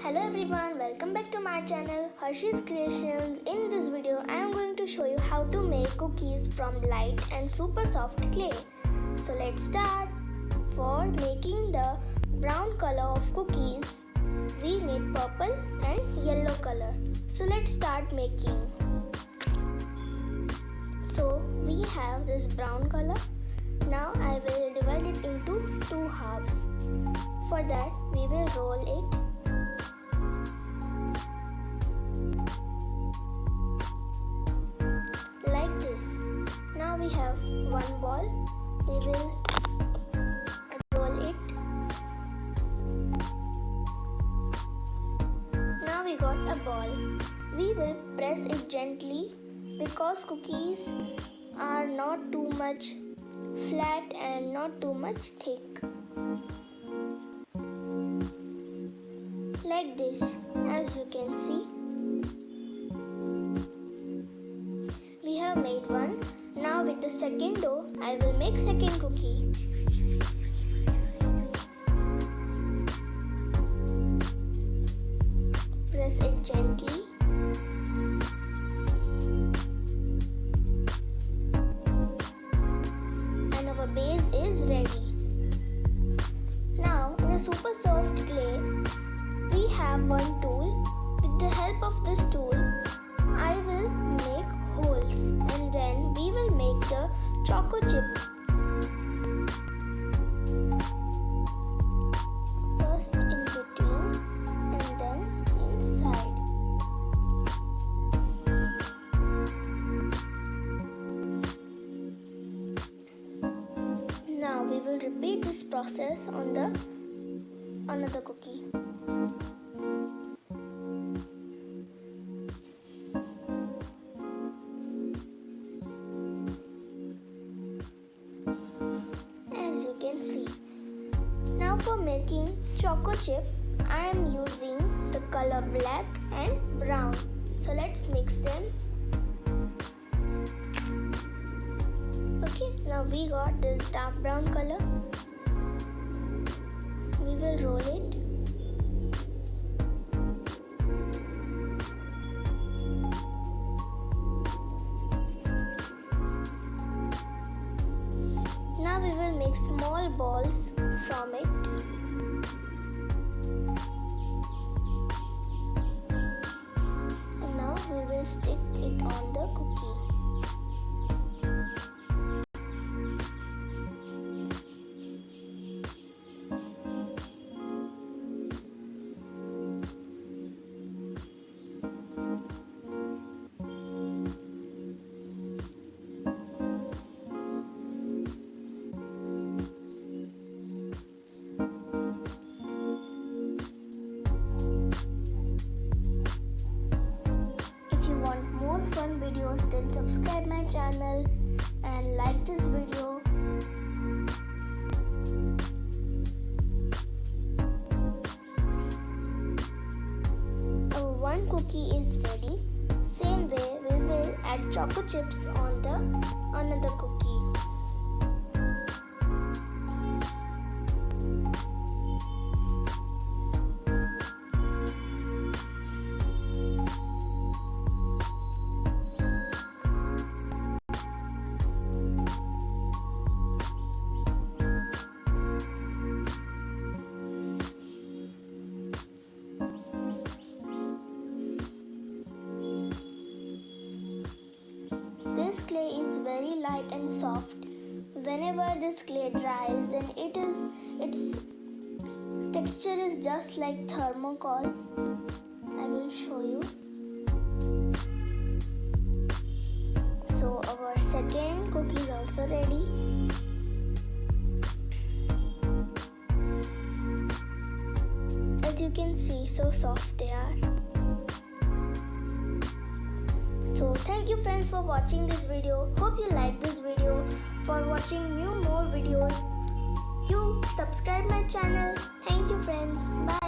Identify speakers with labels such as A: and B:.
A: Hello everyone, welcome back to my channel Harsh's Creations. In this video I am going to show you how to make cookies from light and super soft clay. So let's start. For making the brown color of cookies we need purple and yellow color. So let's start making. So we have this brown color. Now I will divide it into two halves. For that we will roll it. Like this. Now we have one ball. We will roll it. Now we got a ball. We will press it gently because cookies are not too much flat and not too much thick. Like this, as you can see. We have made one. Now with the second dough, I will make second cookie. Press it gently. And our base is ready. Now in a super soft clay, we have one tool. With the help of this tool, I will make holes and then we will make the choco chip. First in between and then inside. Now we will repeat this process on the another cookie. Can see. Now for making choco chip, I am using the color black and brown. So let's mix them. Okay, now we got this dark brown color. We will roll it. Now we will make small balls from it. And now we will stick it on the cookie. Fun videos, then subscribe my channel and like this video. Our one cookie is ready. Same way we will add choco chips on the another cookie. This clay is very light and soft. Whenever this clay dries, then its texture is just like thermocol. I will show you. So our second cookie is also ready. As you can see, so soft they are. So thank you friends for watching this video. Hope you like this video. For watching more videos, you subscribe my channel. Thank you friends. Bye.